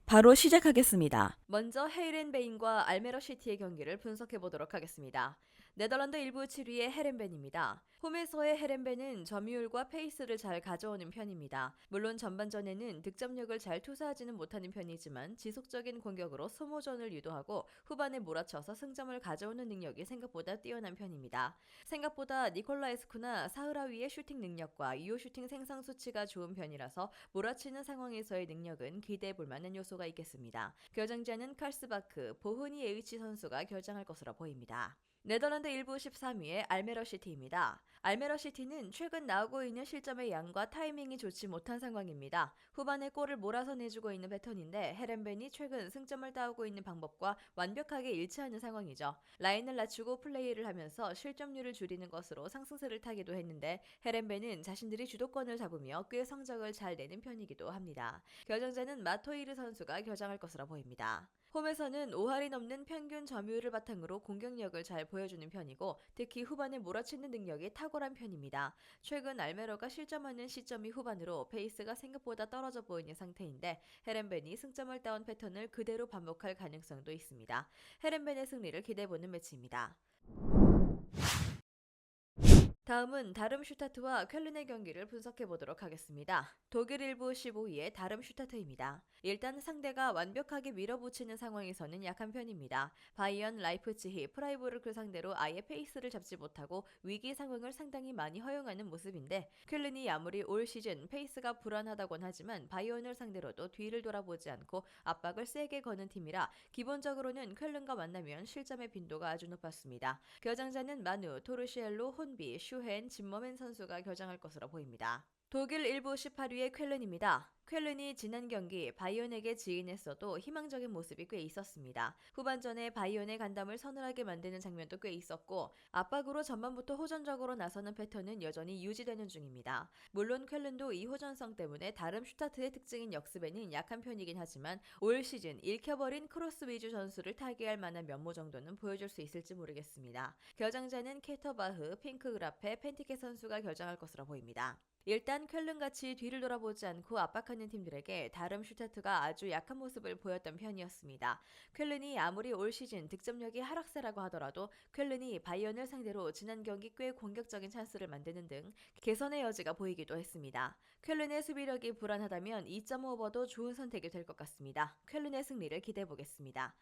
바로 시작하겠습니다. 먼저 헤이렌베인과 알메러 시티의 경기를 분석해 보도록 하겠습니다. 네덜란드 1부 7위의 헤렌벤입니다. 홈에서의 헤렌벤은 점유율과 페이스를 잘 가져오는 편입니다. 물론 전반전에는 득점력을 잘 투사하지는 못하는 편이지만 지속적인 공격으로 소모전을 유도하고 후반에 몰아쳐서 승점을 가져오는 능력이 생각보다 뛰어난 편입니다. 생각보다 니콜라에스쿠나 사흐라위의 슈팅 능력과 이후 슈팅 생성 수치가 좋은 편이라서 몰아치는 상황에서의 능력은 기대해 볼 만한 요소가 있겠습니다. 결정자는 칼스바크, 보흐니 H 선수가 결정할 것으로 보입니다. 네덜란드 1부 13위의 알메러 시티입니다. 알메러 시티는 최근 나오고 있는 실점의 양과 타이밍이 좋지 못한 상황입니다. 후반에 골을 몰아서 내주고 있는 패턴인데 헤렌벤이 최근 승점을 따오고 있는 방법과 완벽하게 일치하는 상황이죠. 라인을 낮추고 플레이를 하면서 실점률을 줄이는 것으로 상승세를 타기도 했는데 헤렌벤은 자신들이 주도권을 잡으며 꽤 성적을 잘 내는 편이기도 합니다. 결정자는 마토이르 선수가 결정할 것으로 보입니다. 홈에서는 5할이 넘는 평균 점유율을 바탕으로 공격력을 잘 보여주는 편이고 특히 후반에 몰아치는 능력이 탁월한 편입니다. 최근 알메로가 실점하는 시점이 후반으로 페이스가 생각보다 떨어져 보이는 상태인데 헤렌벤이 승점을 따온 패턴을 그대로 반복할 가능성도 있습니다. 헤렌벤의 승리를 기대해보는 매치입니다. 다음은 다름슈타트와 쾰른의 경기를 분석해 보도록 하겠습니다. 독일 1부 15위의 다름슈타트입니다. 일단 상대가 완벽하게 밀어붙이는 상황에서는 약한 편입니다. 바이언, 라이프치히, 프라이부르크 상대로 아예 페이스를 잡지 못하고 위기 상황을 상당히 많이 허용하는 모습인데 쾰른이 아무리 올 시즌 페이스가 불안하다곤 하지만 바이언을 상대로도 뒤를 돌아보지 않고 압박을 세게 거는 팀이라 기본적으로는 쾰른과 만나면 실점의 빈도가 아주 높았습니다. 결정자는 마누, 토르시엘로, 혼비, 슈헨, 짐머맨 선수가 결정할 것으로 보입니다. 독일 1부 18위의 쾰른입니다. 쾰른이 지난 경기 바이온에게 지인했어도 희망적인 모습이 꽤 있었습니다. 후반전에 바이온의 간담을 서늘하게 만드는 장면도 꽤 있었고 압박으로 전반부터 호전적으로 나서는 패턴은 여전히 유지되는 중입니다. 물론 쾰른도 이 호전성 때문에 다른 슈타트의 특징인 역습에는 약한 편이긴 하지만 올 시즌 읽혀버린 크로스 위주 전술을 타개할 만한 면모 정도는 보여줄 수 있을지 모르겠습니다. 결정자는 케터바흐, 핑크그라페, 펜티케 선수가 결정할 것으로 보입니다. 일단 쾰른같이 뒤를 돌아보지 않고 압박하는 팀들에게 다름슈타트가 아주 약한 모습을 보였던 편이었습니다. 쾰른이 아무리 올 시즌 득점력이 하락세라고 하더라도 쾰른이 바이언을 상대로 지난 경기 꽤 공격적인 찬스를 만드는 등 개선의 여지가 보이기도 했습니다. 쾰른의 수비력이 불안하다면 2.5오버도 좋은 선택이 될 것 같습니다. 쾰른의 승리를 기대해보겠습니다.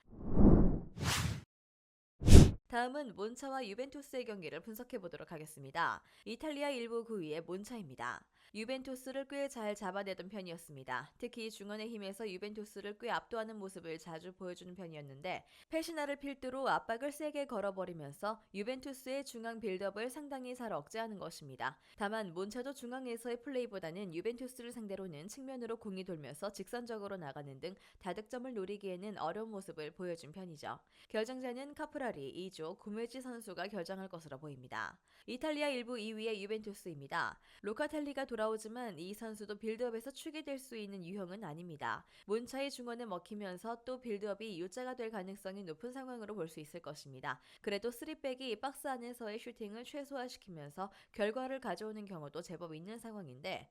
다음은 몬차와 유벤투스의 경기를 분석해 보도록 하겠습니다. 이탈리아 1부 9위의 몬차입니다. 유벤투스를 꽤 잘 잡아내던 편이었습니다. 특히 중원의 힘에서 유벤투스를 꽤 압도하는 모습을 자주 보여주는 편이었는데 페시나를 필두로 압박을 세게 걸어버리면서 유벤투스의 중앙 빌드업을 상당히 잘 억제하는 것입니다. 다만 몬차도 중앙에서의 플레이보다는 유벤투스를 상대로는 측면으로 공이 돌면서 직선적으로 나가는 등 다득점을 노리기에는 어려운 모습을 보여준 편이죠. 결정자는 카프라리, 이조, 구메지 선수가 결정할 것으로 보입니다. 이탈리아 1부 2위의 유벤투스입니다. 로카텔리가 돌아오지만 이 선수도 빌드업에서 축이 될 수 있는 유형은 아닙니다. 몬차의 중원에 먹히면서 또 빌드업이 U자가 될 가능성이 높은 상황으로 볼 수 있을 것입니다. 그래도 3백이 박스 안에서의 슈팅을 최소화시키면서 결과를 가져오는 경우도 제법 있는 상황인데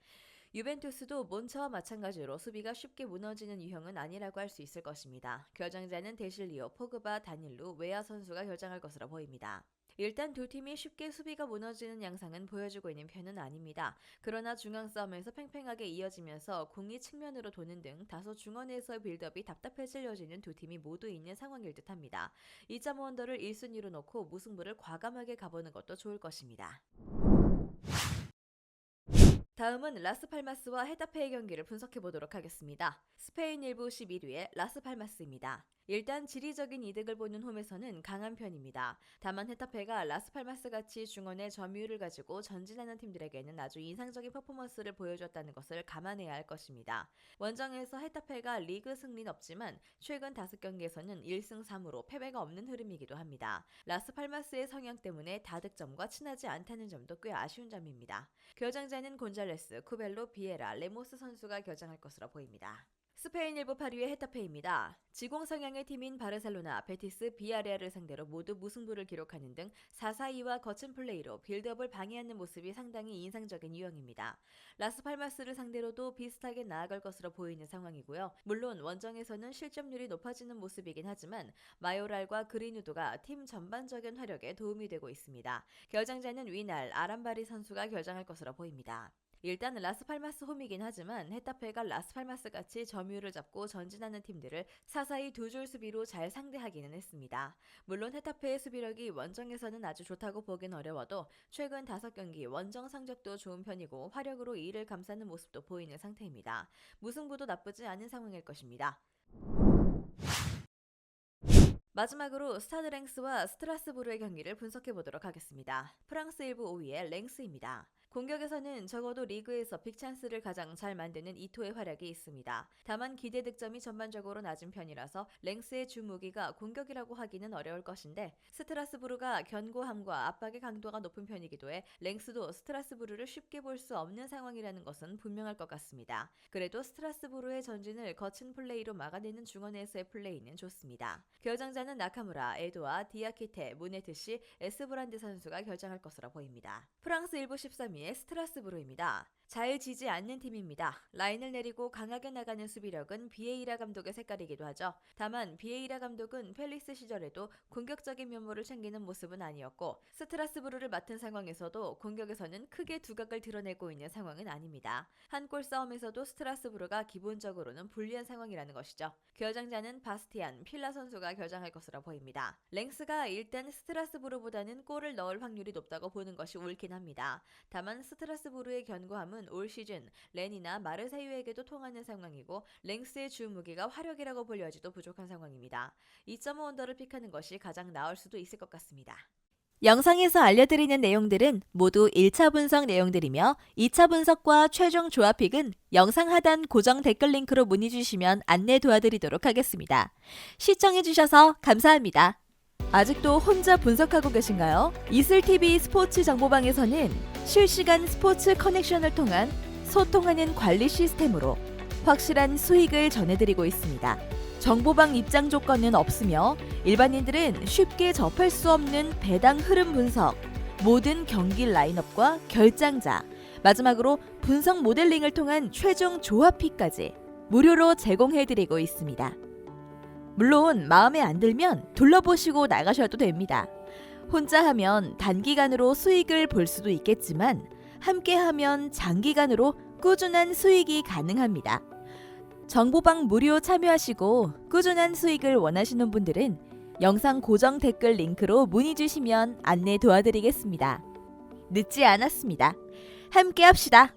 유벤투스도 몬차와 마찬가지로 수비가 쉽게 무너지는 유형은 아니라고 할 수 있을 것입니다. 결정자는 데실리오, 포그바, 다닐루, 웨아 선수가 결정할 것으로 보입니다. 일단 두 팀이 쉽게 수비가 무너지는 양상은 보여주고 있는 편은 아닙니다. 그러나 중앙 싸움에서 팽팽하게 이어지면서 공이 측면으로 도는 등 다소 중원에서의 빌드업이 답답해질 여지는 두 팀이 모두 있는 상황일 듯합니다. 2.5언더를 1순위로 놓고 무승부를 과감하게 가보는 것도 좋을 것입니다. 다음은 라스팔마스와 헤타페의 경기를 분석해 보도록 하겠습니다. 스페인 1부 11위의 라스팔마스입니다. 일단 지리적인 이득을 보는 홈에서는 강한 편입니다. 다만 헤타페가 라스팔마스 같이 중원의 점유율을 가지고 전진하는 팀들에게는 아주 인상적인 퍼포먼스를 보여줬다는 것을 감안해야 할 것입니다. 원정에서 헤타페가 리그 승리는 없지만 최근 5경기에서는 1승 3무로 패배가 없는 흐름이기도 합니다. 라스팔마스의 성향 때문에 다득점과 친하지 않다는 점도 꽤 아쉬운 점입니다. 결정자는 곤잘레스, 쿠벨로, 비에라, 레모스 선수가 결정할 것으로 보입니다. 스페인 일부 파리의 헤타페입니다. 지공 성향의 팀인 바르셀로나, 베티스, 비아레알을 상대로 모두 무승부를 기록하는 등 4-4-2와 거친 플레이로 빌드업을 방해하는 모습이 상당히 인상적인 유형입니다. 라스팔마스를 상대로도 비슷하게 나아갈 것으로 보이는 상황이고요. 물론 원정에서는 실점률이 높아지는 모습이긴 하지만 마요랄과 그린우드가 팀 전반적인 화력에 도움이 되고 있습니다. 결정자는 위날 아람바리 선수가 결정할 것으로 보입니다. 일단 라스팔마스 홈이긴 하지만 헤타페가 라스팔마스 같이 점유율을 잡고 전진하는 팀들을 사사이 두 줄 수비로 잘 상대하기는 했습니다. 물론 헤타페의 수비력이 원정에서는 아주 좋다고 보긴 어려워도 최근 5경기 원정 성적도 좋은 편이고 화력으로 이를 감싸는 모습도 보이는 상태입니다. 무승부도 나쁘지 않은 상황일 것입니다. 마지막으로 스타드 랭스와 스트라스부르의 경기를 분석해보도록 하겠습니다. 프랑스 1부 5위의 랭스입니다. 공격에서는 적어도 리그에서 빅찬스를 가장 잘 만드는 이토의 활약이 있습니다. 다만 기대 득점이 전반적으로 낮은 편이라서 랭스의 주무기가 공격이라고 하기는 어려울 것인데 스트라스부르가 견고함과 압박의 강도가 높은 편이기도 해 랭스도 스트라스부르를 쉽게 볼 수 없는 상황이라는 것은 분명할 것 같습니다. 그래도 스트라스부르의 전진을 거친 플레이로 막아내는 중원에서의 플레이는 좋습니다. 결정자는 나카무라, 에도아, 디아키테, 무네트시, 에스브란드 선수가 결정할 것으로 보입니다. 프랑스 1부 13위의 스트라스부르입니다. 잘 지지 않는 팀입니다. 라인을 내리고 강하게 나가는 수비력은 비에이라 감독의 색깔이기도 하죠. 다만 비에이라 감독은 펠리스 시절에도 공격적인 면모를 챙기는 모습은 아니었고 스트라스부르를 맡은 상황에서도 공격에서는 크게 두각을 드러내고 있는 상황은 아닙니다. 한 골 싸움에서도 스트라스부르가 기본적으로는 불리한 상황이라는 것이죠. 결정자는 바스티안, 필라 선수가 결정할 것으로 보입니다. 랭스가 일단 스트라스부르보다는 골을 넣을 확률이 높다고 보는 것이 옳긴 합니다. 다만 스트라스부르의 견고함은 올 시즌 렌이나 마르세유에게도 통하는 상황이고 랭스의 주 무기가 화력이라고 볼 여지도 부족한 상황입니다. 2.5 언더를 픽하는 것이 가장 나을 수도 있을 것 같습니다. 영상에서 알려드리는 내용들은 모두 1차 분석 내용들이며 2차 분석과 최종 조합픽은 영상 하단 고정 댓글 링크로 문의 주시면 안내 도와드리도록 하겠습니다. 시청해주셔서 감사합니다. 아직도 혼자 분석하고 계신가요? 이슬TV 스포츠 정보방에서는 실시간 스포츠 커넥션을 통한 소통하는 관리 시스템으로 확실한 수익을 전해드리고 있습니다. 정보방 입장 조건은 없으며 일반인들은 쉽게 접할 수 없는 배당 흐름 분석, 모든 경기 라인업과 결장자, 마지막으로 분석 모델링을 통한 최종 조합픽까지 무료로 제공해드리고 있습니다. 물론 마음에 안 들면 둘러보시고 나가셔도 됩니다. 혼자 하면 단기간으로 수익을 볼 수도 있겠지만 함께 하면 장기간으로 꾸준한 수익이 가능합니다. 정보방 무료 참여하시고 꾸준한 수익을 원하시는 분들은 영상 고정 댓글 링크로 문의 주시면 안내 도와드리겠습니다. 늦지 않았습니다. 함께 합시다.